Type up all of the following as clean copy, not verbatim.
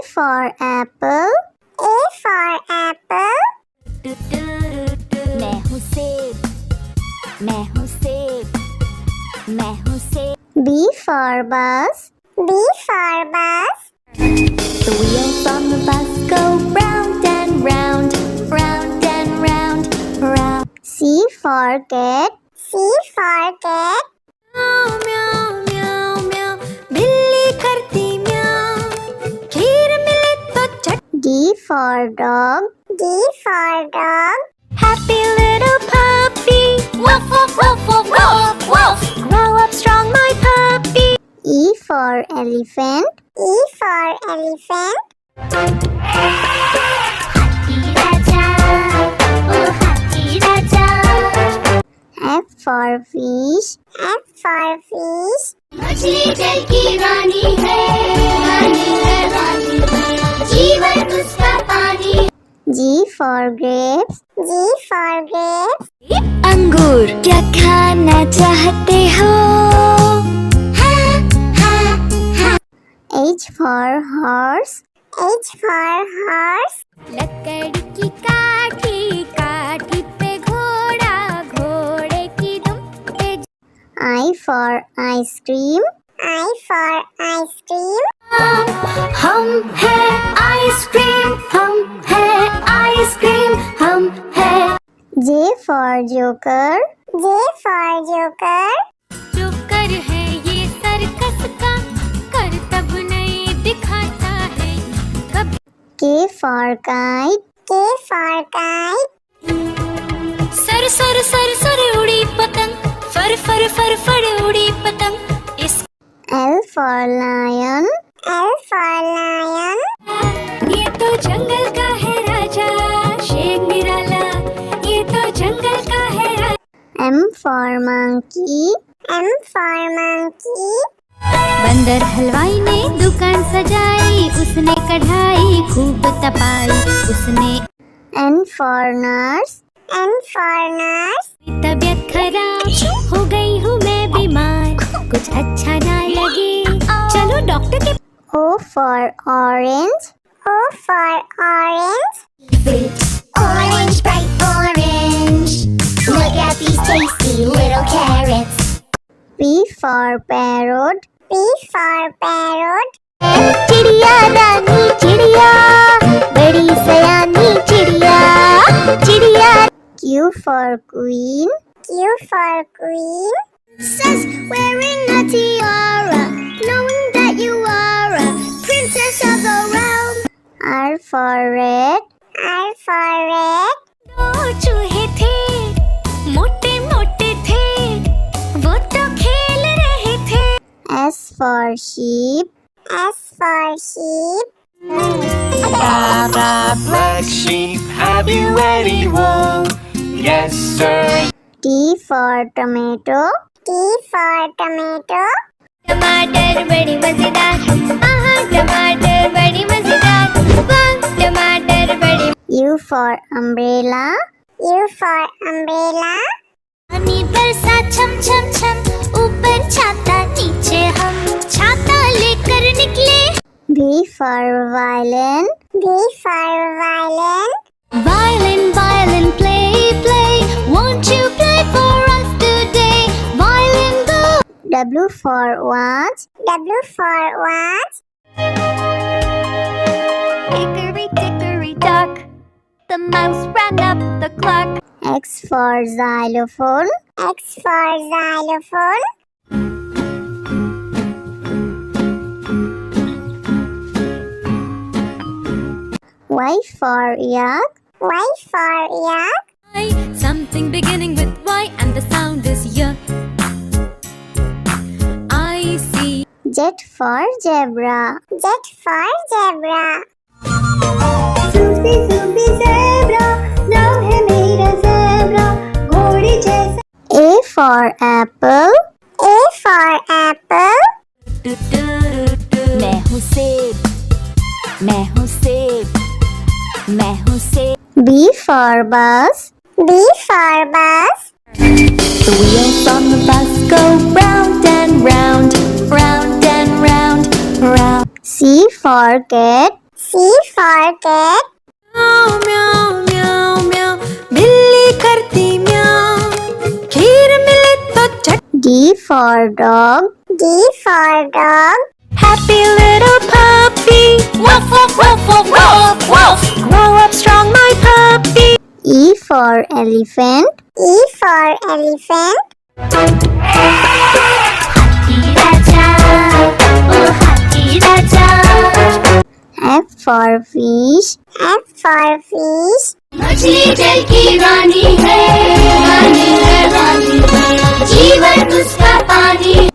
for apple. A for apple. मैं हूँ सेब, मैं हूँ सेब, मैं हूँ सेब. B for bus. B for bus. The wheels on the bus go round and round, round and round, round. C for cat. C for cat. म्याऊ म्याऊ म्याऊ म्याऊ, बिल्ली करती म्याऊ, खीर मिले तो चट. D for dog. D for dog. Happy little puppy, woof woof woof woof woof woof. Grow up strong, my puppy. E for elephant. E for elephant. Happy Raja, oh Happy Raja. F for fish. F for fish. मछली जल की रानी है, रानी है, रानी है, जीवन उसका पानी. G for grapes. G for grapes. अंगूर क्या खाना चाहते हो? H for horse. H for horse. लकड़ी की काठी, काठी पे घोड़ा, घोड़े की दुम पे. I for ice cream. I for ice cream. हम है आइसक्रीम, हम है आइसक्रीम, हम है. J for joker. J for joker. Joker है ये सर्कस का, करतब नहीं दिखाता है कब. K for kite. K for kite. Sir sir sir sir उड़ी पतंग, फर फर फर फर उड़ी पतंग. इस L for lion. L for lion. ये तो जंगल का है राजा, शेर निराला, ये तो जंगल का है राजा. M for monkey. M for monkey. बंदर हलवाई ने दुकान सजाई, उसने कढ़ाई खूब तपाई, उसने. N for nurse. N for nurse. तबीयत खराब हो गई हूँ मैं बीमार, कुछ अच्छा ना लगे, चलो डॉक्टर के. O for orange. O for orange. Orange, bright orange. Look at these tasty little carrots. P for parrot. P for parrot. चिड़िया रानी चिड़िया, बड़ी सयानी चिड़िया, चिड़िया. Q for queen. Q for queen. Says wearing a tiara, knowing that you are a princess of the realm. R for red. R for red. दो चूहे थे, मोटे मोटे थे, वो तो खेल रहे थे. S for sheep. S for sheep. Black sheep, have you any wool? Yes, sir. T for tomato. T for tomato. टमाटर बड़ी मजेदार, आहा टमाटर बड़ी मजेदार, वाह टमाटर बड़ी. U for umbrella. U for umbrella. पानी बरसा छम छम छम, ऊपर छाता नीचे हम, छाता लेकर निकले. V for violin. V for violin. Violin, violin, play, play, won't you play for us today? Violin, go. W for watch. W for watch. Hickory dickory dock, the mouse ran up the clock. X for xylophone. X for xylophone. Y for yak. Y for yak. Something beginning with Y and the sound is Y. I see. Z for zebra. Z for zebra. Susie, Susie, zebra, नाम है मेरा zebra, घोड़े जैसा. A for apple. A for apple. मैं हूँ सेब, मैं हूँ सेब, मैं हूँ सेब. B for bus. B for bus. The wheels on the bus go round and round, round and round, round. C for cat. C for cat. म्याऊ म्याऊ म्याऊ म्याऊ बिल्ली करती म्याऊ खीर मिले तो चट D for dog. D for dog. Happy little puppy woof woof woof woof woof woof grow up strong my puppy E for elephant. E for elephant. हाथी राजा ओ हाथी राजा F for fish. F for fish. मछली जल की रानी है रानी है रानी है जीवन उसका पानी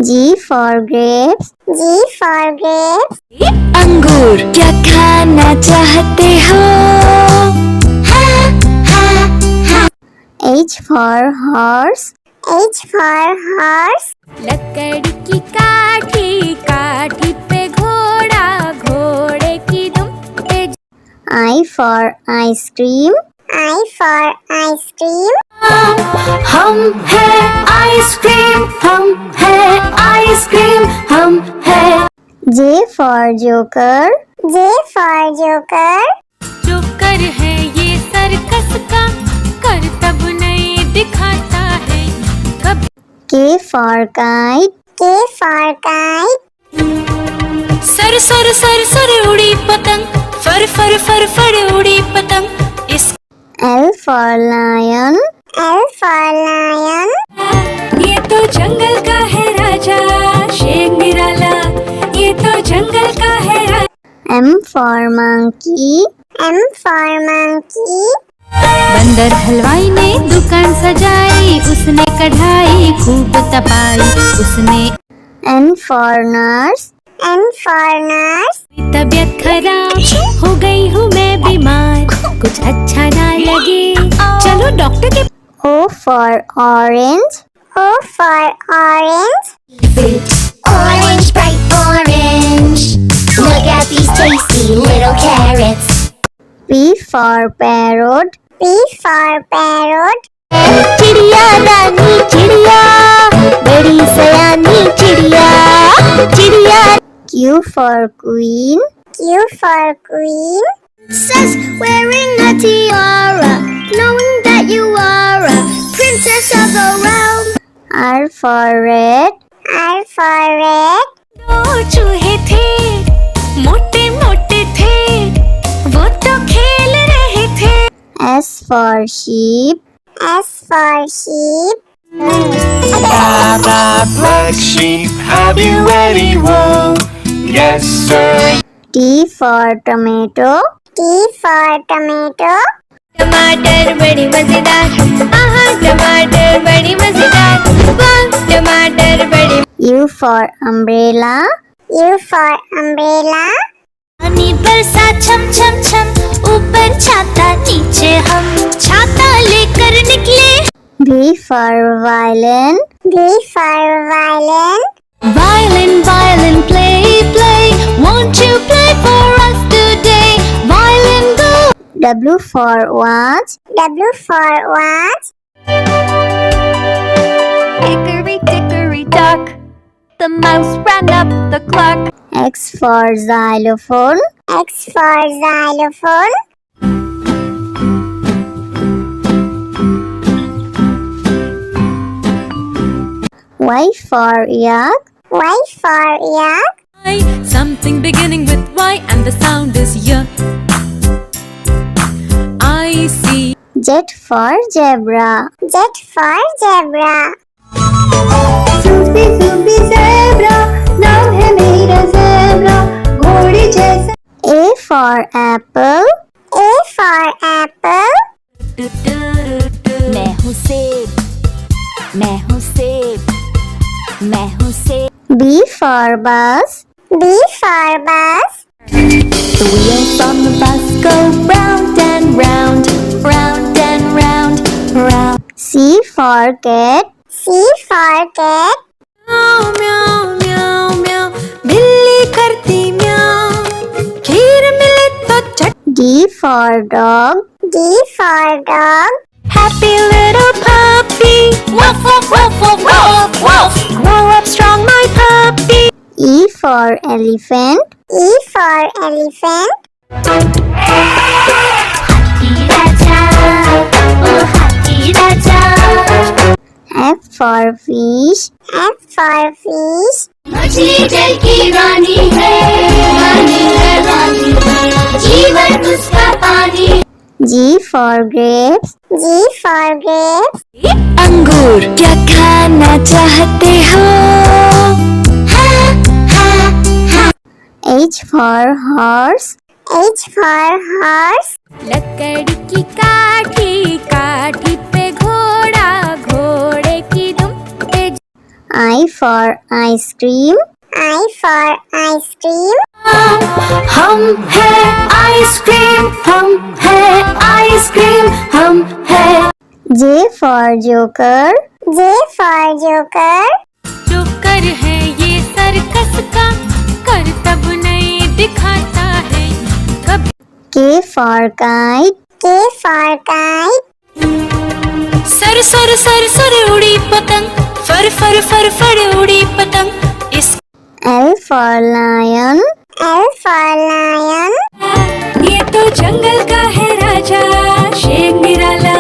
G for grapes. G for grapes. अंगूर क्या खाना चाहते हो H for horse. H for horse. लकड़ी की काठी काठी पे घोड़ा घोड़े की दुम पे I for ice cream. I for ice cream. हम है आइसक्रीम हम है आइसक्रीम हम है J for joker. J for joker. Joker है ये सर्कस का करतब नहीं दिखाता है कभी K for kite. K for kite. Sir sir sir sir उड़ी पतंग फर फर फर फर उड़ी पतंग इस L for lion. L for lion. ये तो जंगल का है राजा शेर निराला ये तो जंगल का है राजा M for monkey. M for monkey. बंदर हलवाई ने दुकान सजाई उसने कढ़ाई खूब तपाई उसने N for nurse. N for nurse. तबीयत खराब हो गई हूँ मैं बीमार कुछ अच्छा ना लगे चलो डॉक्टर के O for orange. O for orange. Orange, bright orange. Look at these tasty little carrots. P for parrot. P for parrot. चिड़िया रानी चिड़िया बड़ी सयानी चिड़िया चिड़िया Q for queen. Q for queen. Princess wearing a tiara, knowing that you are a princess of the realm. R for red. R for red. दो चूहे थे मोटे मोटे थे वो तो खेल रहे थे S for sheep. S for sheep. Black sheep, have you any wool? Yes, sir. T for tomato. T for tomato. टमाटर बड़ी मजेदार आहा टमाटर बड़ी मजेदार वाह टमाटर बड़ी U for umbrella. U for umbrella. पानी बरसा छम छम छम ऊपर छाता नीचे हम छाता लेकर निकले V for violin. V for violin. Violin violin play play won't you play for us today violin go W for watch. W for watch. Hickory dickory dock the mouse ran up the clock. X for xylophone. X for xylophone. Y for yak. Y for yak. something beginning with Y and the sound is Y I see Z for zebra. Z for zebra. Sufi Sufi zebra नाम है मेरा zebra घोड़े जैसा A for apple. A for apple. मैं हूँ सेब मैं हूँ सेब मैं हूँ सेब B for bus. B for bus. The wheels on the bus go round and round round and round round C for cat. C for cat. म्याऊ म्याऊ म्याऊ म्याऊ बिल्ली करती म्याऊ खीर मिले तो चट D for dog. D for dog. Happy little puppy woof woof woof woof woof woof grow up strong my puppy E for elephant. E for elephant. हाथी राजा, ओ हाथी राजा। F for fish. F for fish. मछली जल की रानी है, रानी है, रानी है, जीवन उसका पानी। G for grapes. G for grapes. अंगूर क्या खाना चाहते हो? हाँ, हाँ, हाँ। H for horse. H for horse. लकड़ी की काठी, काठी पे घोड़ा, घोड़े की दुम पे। I for ice cream. I for ice cream. हम है आइसक्रीम, हम है आइसक्रीम, हम है। J for joker. J for joker. Joker है ये सर्कस का, करतब नहीं दिखाता है कभी। K for kite. K for kite. Sir sir sir sir उड़ी पतंग, फर फर फर फर उड़ी पतंग। इस L for lion. L for lion. ये तो जंगल का है राजा, शेर निराला,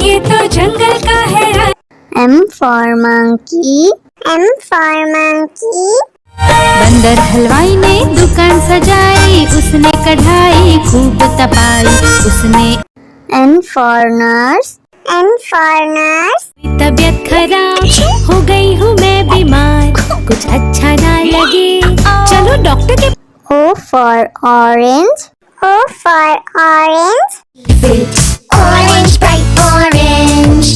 ये तो जंगल का है राजा। M for monkey. M for monkey. बंदर हलवाई ने दुकान सजाई, उसने कढ़ाई खूब तपाई, उसने। N for nurse. N for nurse. तबीयत खराब हो गई हूँ मैं बीमार, कुछ अच्छा ना लगे चलो डॉक्टर के। O for orange. O for orange. Orange, bright orange.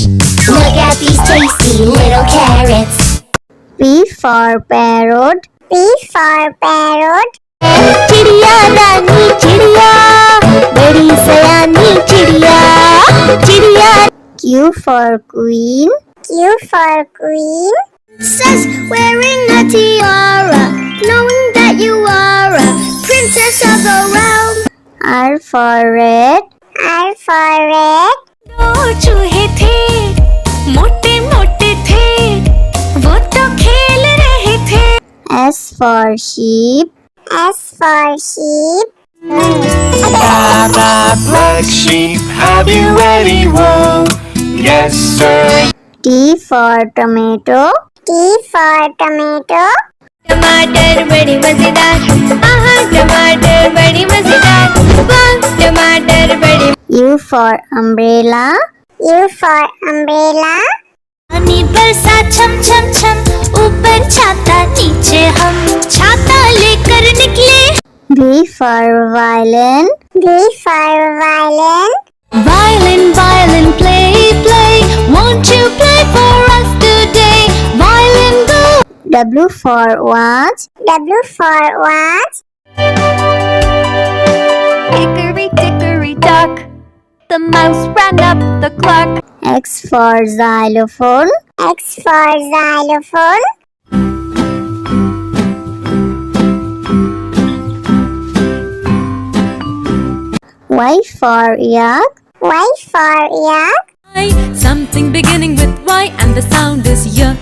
Look at these tasty little carrots. P for parrot. P for parrot. चिड़िया रानी चिड़िया, बड़ी सयानी चिड़िया, चिड़िया। Q for queen. Q for queen. Princess wearing a tiara, knowing that you are a princess of the realm. R for red. R for red. दो चूहे थे, मोटे मोटे थे, वो तो खेल रहे थे। S for sheep. S for sheep. Black sheep, have you any wool? Yes, sir. T for tomato. T for tomato. टमाटर बड़ी मजेदार, आहा टमाटर बड़ी मजेदार, वाह टमाटर बड़ी। U for umbrella. U for umbrella. पानी बरसा छम छम छम, ऊपर छाता नीचे हम, छाता लेकर निकले। V for violin. V for violin. Violin, violin, play, play, won't you play for us today? Violin, go. W for watch. W for watch. Hickory dickory dock, the mouse ran up the clock. X for xylophone. X for xylophone. Y for yak. Y for yak. Something beginning with Y and the sound is Y.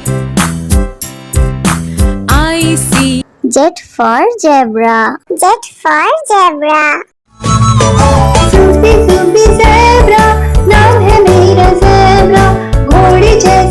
I see. Z for zebra. Z for zebra. Zoopy zoopy zebra, नाम है मेरा zebra, घोड़े जैसा।